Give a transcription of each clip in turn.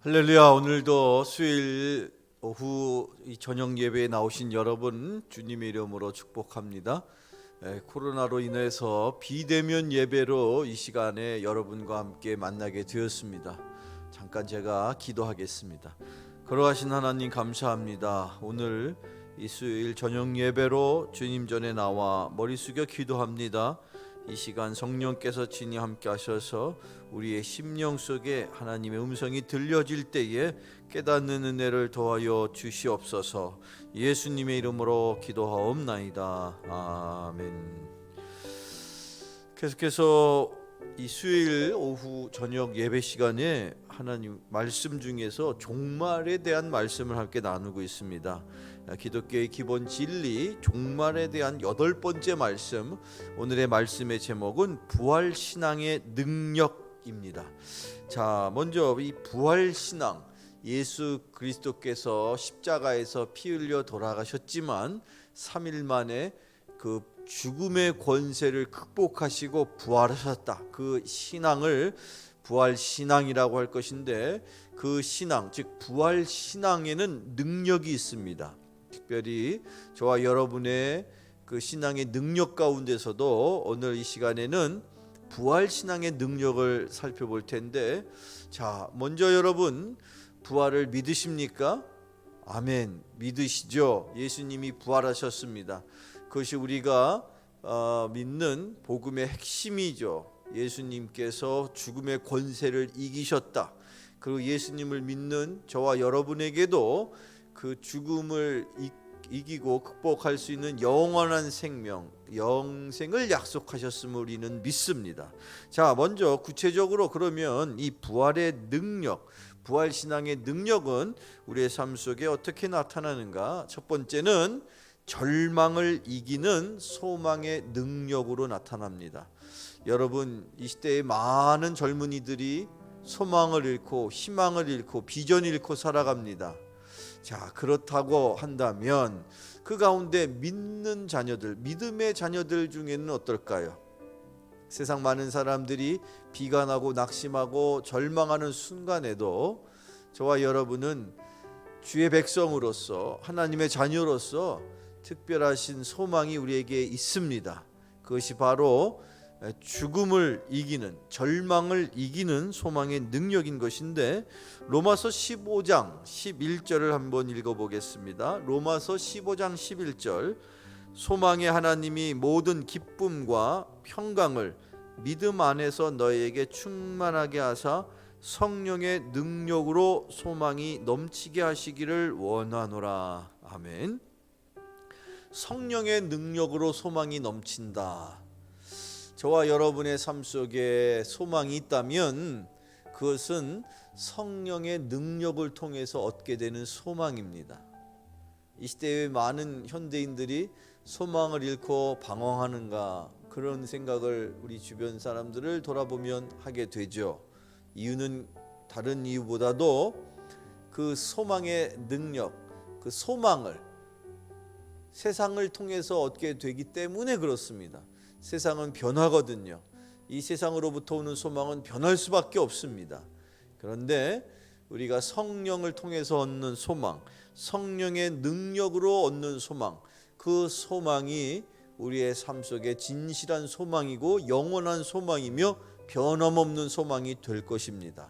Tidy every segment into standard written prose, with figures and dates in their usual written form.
할렐루야. 오늘도 수요일 오후 이 저녁 예배에 나오신 여러분 주님의 이름으로 축복합니다. 코로나로 인해서 비대면 예배로 이 시간에 여러분과 함께 만나게 되었습니다. 잠깐 제가 기도하겠습니다. 걸어가신 하나님 감사합니다. 오늘 이 수요일 저녁 예배로 주님 전에 나와 머리 숙여 기도합니다. 이 시간 성령께서 친히 함께 하셔서 우리의 심령 속에 하나님의 음성이 들려질 때에 깨닫는 은혜를 더하여 주시옵소서. 예수님의 이름으로 기도하옵나이다. 아멘. 계속해서 이 수요일 오후 저녁 예배 시간에 하나님 말씀 중에서 종말에 대한 말씀을 함께 나누고 있습니다. 기독교의 기본 진리 종말에 대한 8번째 말씀, 오늘의 말씀의 제목은 부활신앙의 능력입니다. 자, 먼저 이 부활신앙, 예수 그리스도께서 십자가에서 피 흘려 돌아가셨지만 3일 만에 그 죽음의 권세를 극복하시고 부활하셨다. 그 신앙을 부활신앙이라고 할 것인데, 그 신앙, 즉 부활신앙에는 능력이 있습니다. 특별히 저와 여러분의 그 신앙의 능력 가운데서도 오늘 이 시간에는 부활신앙의 능력을 살펴볼 텐데, 자, 먼저 여러분 부활을 믿으십니까? 아멘. 믿으시죠? 예수님이 부활하셨습니다. 그것이 우리가 믿는 복음의 핵심이죠. 예수님께서 죽음의 권세를 이기셨다. 그리고 예수님을 믿는 저와 여러분에게도 그 죽음을 이기고 극복할 수 있는 영원한 생명, 영생을 약속하셨음을 우리는 믿습니다. 자, 먼저 구체적으로 그러면 이 부활의 능력, 부활신앙의 능력은 우리의 삶 속에 어떻게 나타나는가? 첫 번째는 절망을 이기는 소망의 능력으로 나타납니다. 여러분, 이 시대에 많은 젊은이들이 소망을 잃고 희망을 잃고 비전을 잃고 살아갑니다. 자, 그렇다고 한다면 그 가운데 믿는 자녀들, 믿음의 자녀들 중에는 어떨까요? 세상 많은 사람들이 비관하고 낙심하고 절망하는 순간에도 저와 여러분은 주의 백성으로서, 하나님의 자녀로서 특별하신 소망이 우리에게 있습니다. 그것이 바로 죽음을 이기는, 절망을 이기는 소망의 능력인 것인데, 로마서 15장 11절을 한번 읽어보겠습니다. 로마서 15장 11절, 소망의 하나님이 모든 기쁨과 평강을 믿음 안에서 너희에게 충만하게 하사 성령의 능력으로 소망이 넘치게 하시기를 원하노라. 아멘. 성령의 능력으로 소망이 넘친다. 저와 여러분의 삶 속에 소망이 있다면 그것은 성령의 능력을 통해서 얻게 되는 소망입니다. 이 시대의 많은 현대인들이 소망을 잃고 방황하는가, 그런 생각을 우리 주변 사람들을 돌아보면 하게 되죠. 이유는 다른 이유보다도 그 소망의 능력, 그 소망을 세상을 통해서 얻게 되기 때문에 그렇습니다. 세상은 변하거든요. 이 세상으로부터 오는 소망은 변할 수밖에 없습니다. 그런데 우리가 성령을 통해서 얻는 소망, 성령의 능력으로 얻는 소망, 그 소망이 우리의 삶 속에 진실한 소망이고 영원한 소망이며 변함없는 소망이 될 것입니다.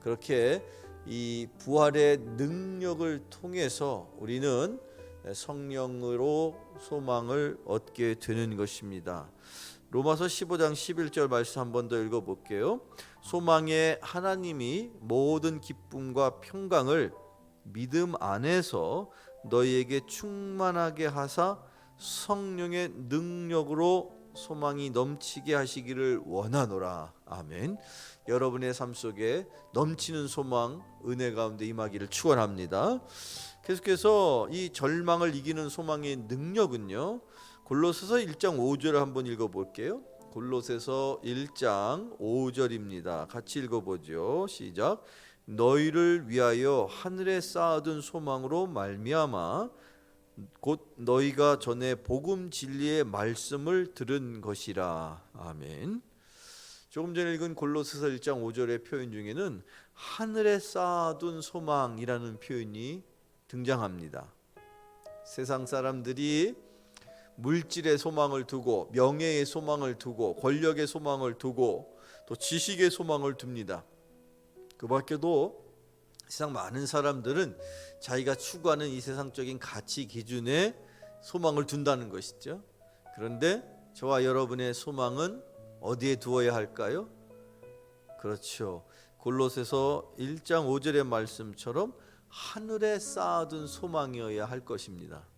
그렇게 이 부활의 능력을 통해서 우리는 성령으로 소망을 얻게 되는 것입니다. 로마서 15장 11절 말씀 한 번 더 읽어볼게요. 소망의 하나님이 모든 기쁨과 평강을 믿음 안에서 너희에게 충만하게 하사 성령의 능력으로 소망이 넘치게 하시기를 원하노라. 아멘. 여러분의 삶 속에 넘치는 소망, 은혜 가운데 임하기를 축원합니다. 계속해서 이 절망을 이기는 소망의 능력은요, 골로새서 1장 5절을 한번 읽어볼게요. 골로새서 1장 5절입니다. 같이 읽어보죠. 시작. 너희를 위하여 하늘에 쌓아둔 소망으로 말미암아 곧 너희가 전에 복음 진리의 말씀을 들은 것이라. 아멘. 조금 전에 읽은 골로새서 1장 5절의 표현 중에는 하늘에 쌓아둔 소망이라는 표현이 등장합니다. 세상 사람들이 물질의 소망을 두고, 명예의 소망을 두고, 권력의 소망을 두고, 또 지식의 소망을 둡니다. 그 밖에도 세상 많은 사람들은 자기가 추구하는 이 세상적인 가치 기준에 소망을 둔다는 것이죠. 그런데 저와 여러분의 소망은 어디에 두어야 할까요? 그렇죠. 골로새서 1장 5절의 말씀처럼 하늘에 쌓아둔 소망이어야 할 것입니다.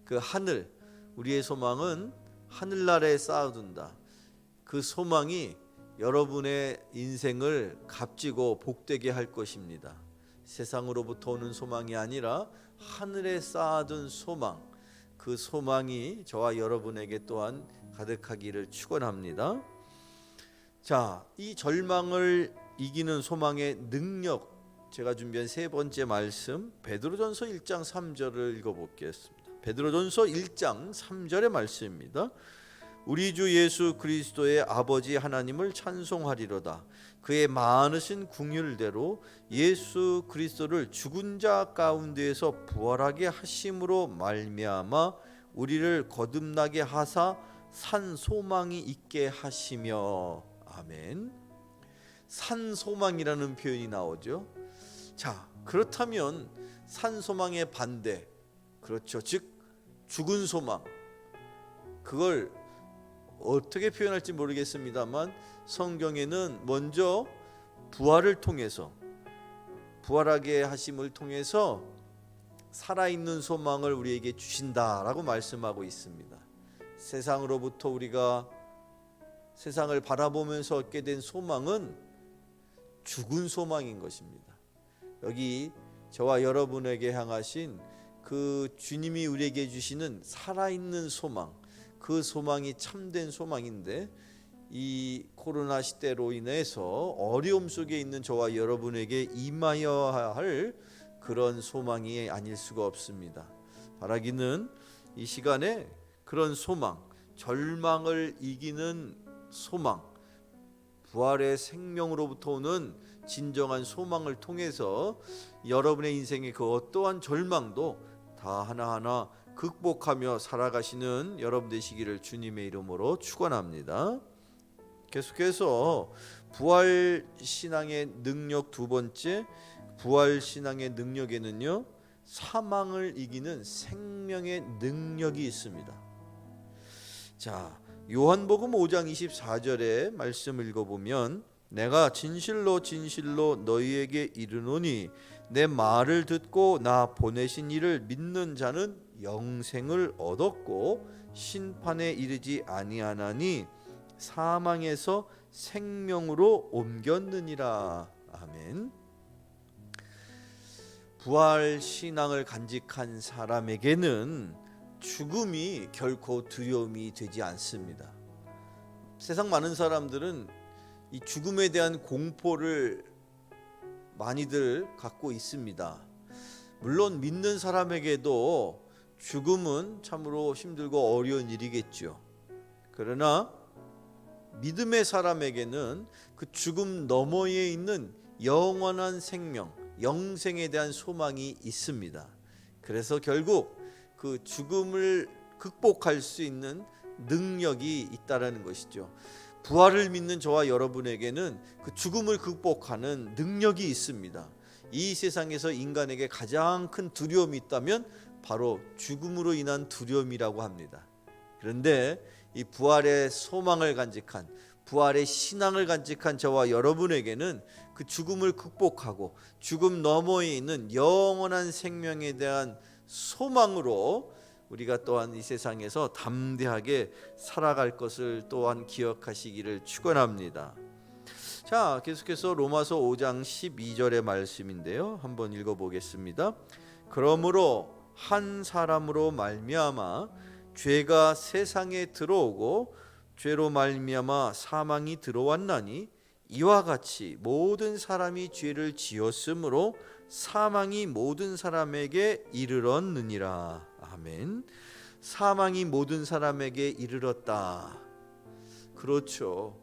그 하늘, 우리의 소망은 하늘나라에 쌓아둔다. 그 소망이 여러분의 인생을 값지고 복되게 할 것입니다. 세상으로부터 오는 소망이 아니라 하늘에 쌓아둔 소망, 그 소망이 저와 여러분에게 또한 가득하기를 축원합니다. 자, 이 절망을 이기는 소망의 능력, 제가 준비한 세 번째 말씀, 베드로전서 1장 3절을 읽어보겠습니다. 베드로전서 1장 3절의 말씀입니다. 우리 주 예수 그리스도의 아버지 하나님을 찬송하리로다. 그의 많으신 긍휼대로 예수 그리스도를 죽은 자 가운데에서 부활하게 하심으로 말미암아 우리를 거듭나게 하사 산 소망이 있게 하시며. 아멘. 산 소망이라는 표현이 나오죠. 자, 그렇다면 산 소망의 반대, 그렇죠, 즉 죽은 소망, 그걸 어떻게 표현할지 모르겠습니다만 성경에는 먼저 부활을 통해서, 부활하게 하심을 통해서 살아있는 소망을 우리에게 주신다라고 말씀하고 있습니다. 세상으로부터 우리가 세상을 바라보면서 얻게 된 소망은 죽은 소망인 것입니다. 여기 저와 여러분에게 향하신 그 주님이 우리에게 주시는 살아있는 소망, 그 소망이 참된 소망인데, 이 코로나 시대로 인해서 어려움 속에 있는 저와 여러분에게 임하여야 할 그런 소망이 아닐 수가 없습니다. 바라기는 이 시간에 그런 소망, 절망을 이기는 소망, 부활의 생명으로부터 오는 진정한 소망을 통해서 여러분의 인생의 그 어떠한 절망도 다 하나하나 극복하며 살아가시는 여러분 되시기를 주님의 이름으로 축원합니다. 계속해서 부활 신앙의 능력 두 번째, 부활 신앙의 능력에는요, 사망을 이기는 생명의 능력이 있습니다. 자, 요한복음 5장 24절의 말씀을 읽어보면, 내가 진실로 진실로 너희에게 이르노니 내 말을 듣고 나 보내신 이를 믿는 자는 영생을 얻었고 심판에 이르지 아니하나니 사망에서 생명으로 옮겼느니라. 아멘. 부활 신앙을 간직한 사람에게는 죽음이 결코 두려움이 되지 않습니다. 세상 많은 사람들은 이 죽음에 대한 공포를 많이들 갖고 있습니다. 물론 믿는 사람에게도 죽음은 참으로 힘들고 어려운 일이겠죠. 그러나 믿음의 사람에게는 그 죽음 너머에 있는 영원한 생명, 영생에 대한 소망이 있습니다. 그래서 결국 그 죽음을 극복할 수 있는 능력이 있다라는 것이죠. 부활을 믿는 저와 여러분에게는 그 죽음을 극복하는 능력이 있습니다. 이 세상에서 인간에게 가장 큰 두려움이 있다면 바로 죽음으로 인한 두려움이라고 합니다. 그런데 이 부활의 소망을 간직한, 부활의 신앙을 간직한 저와 여러분에게는 그 죽음을 극복하고 죽음 너머에 있는 영원한 생명에 대한 소망으로 우리가 또한 이 세상에서 담대하게 살아갈 것을 또한 기억하시기를 축원합니다. 자, 계속해서 로마서 5장 12절의 말씀인데요, 한번 읽어보겠습니다. 그러므로 한 사람으로 말미암아 죄가 세상에 들어오고 죄로 말미암아 사망이 들어왔나니 이와 같이 모든 사람이 죄를 지었으므로 사망이 모든 사람에게 이르렀느니라. 아멘. 사망이 모든 사람에게 이르렀다. 그렇죠.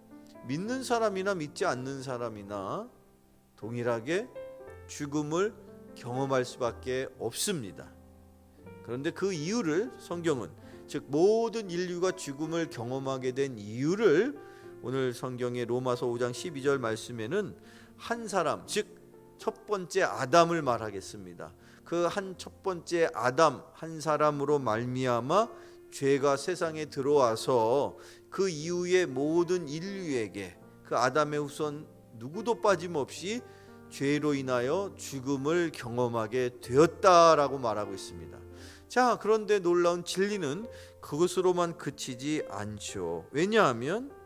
믿는 사람이나 믿지 않는 사람이나 동일하게 죽음을 경험할 수밖에 없습니다. 그런데 그 이유를 성경은, 즉 모든 인류가 죽음을 경험하게 된 이유를 오늘 성경의 로마서 5장 12절 말씀에는 한 사람, 즉 첫 번째 아담을 말하겠습니다. 그 한 첫 번째 아담 한 사람으로 말미암아 죄가 세상에 들어와서 그 이후에 모든 인류에게, 그 아담의 후손 누구도 빠짐없이 죄로 인하여 죽음을 경험하게 되었다라고 말하고 있습니다. 자, 그런데 놀라운 진리는 그것으로만 그치지 않죠. 왜냐하면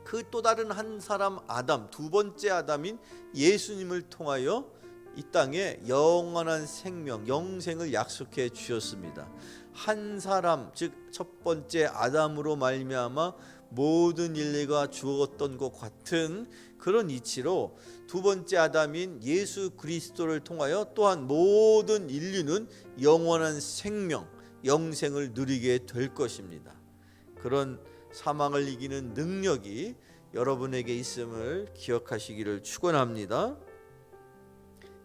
그 또 다른 한 사람 아담, 두 번째 아담인 예수님을 통하여 이 땅에 영원한 생명, 영생을 약속해 주셨습니다. 한 사람, 즉 첫 번째 아담으로 말미암아 모든 인류가 죽었던 것 같은 그런 이치로 두 번째 아담인 예수 그리스도를 통하여 또한 모든 인류는 영원한 생명, 영생을 누리게 될 것입니다. 그런 사망을 이기는 능력이 여러분에게 있음을 기억하시기를 축원합니다.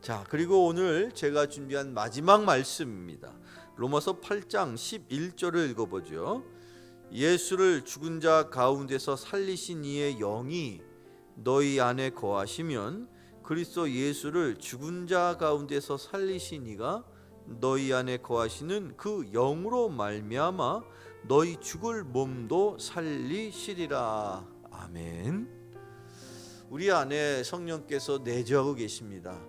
자, 그리고 오늘 제가 준비한 마지막 말씀입니다. 로마서 8장 11절을 읽어보죠. 예수를 죽은 자 가운데서 살리신 이의 영이 너희 안에 거하시면 그리스도 예수를 죽은 자 가운데서 살리신 이가 너희 안에 거하시는 그 영으로 말미암아 너희 죽을 몸도 살리시리라. 아멘. 우리 안에 성령께서 내주하고 계십니다.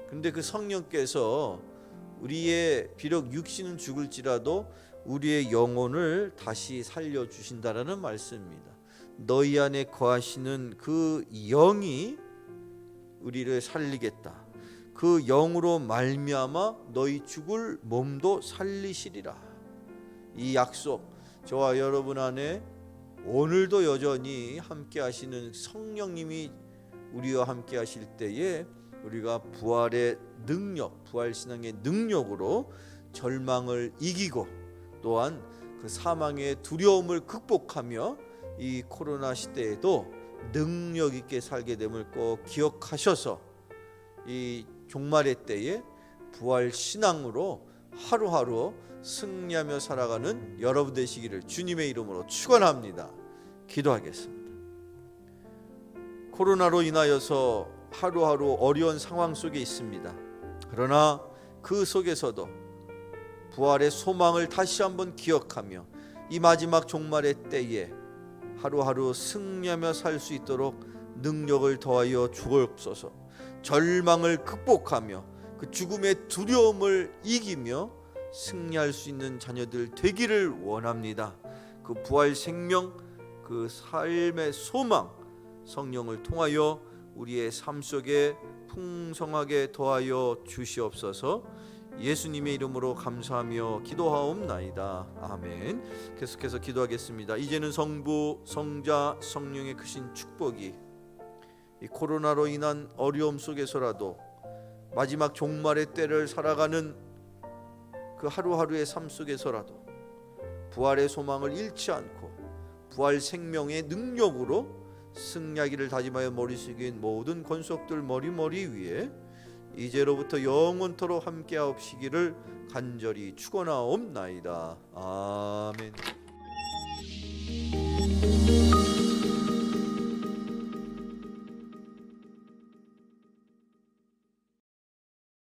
근데 그 성령께서 우리의 비록 육신은 죽을지라도 우리의 영혼을 다시 살려주신다라는 말씀입니다. 너희 안에 거하시는 그 영이 우리를 살리겠다. 그 영으로 말미암아 너희 죽을 몸도 살리시리라. 이 약속, 저와 여러분 안에 오늘도 여전히 함께 하시는 성령님이 우리와 함께 하실 때에 우리가 부활의 능력, 부활신앙의 능력으로 절망을 이기고 또한 그 사망의 두려움을 극복하며 이 코로나 시대에도 능력 있게 살게 됨을 꼭 기억하셔서 이 종말의 때에 부활신앙으로 하루하루 승리하며 살아가는 여러분 되시기를 주님의 이름으로 축원합니다. 기도하겠습니다. 코로나로 인하여서 하루하루 어려운 상황 속에 있습니다. 그러나 그 속에서도 부활의 소망을 다시 한번 기억하며 이 마지막 종말의 때에 하루하루 승리하며 살 수 있도록 능력을 더하여 주옵소서. 절망을 극복하며 그 죽음의 두려움을 이기며 승리할 수 있는 자녀들 되기를 원합니다. 그 부활 생명, 그 삶의 소망, 성령을 통하여 우리의 삶 속에 풍성하게 더하여 주시옵소서. 예수님의 이름으로 감사하며 기도하옵나이다. 아멘. 계속해서 기도하겠습니다. 이제는 성부, 성자, 성령의 크신 축복이 이 코로나로 인한 어려움 속에서라도 마지막 종말의 때를 살아가는 그 하루하루의 삶 속에서라도 부활의 소망을 잃지 않고 부활 생명의 능력으로 승리하기를 다짐하여 머리 숙인 모든 권속들 머리 위에 이제로부터 영원토록 함께하옵시기를 간절히 축원하옵나이다. 아멘.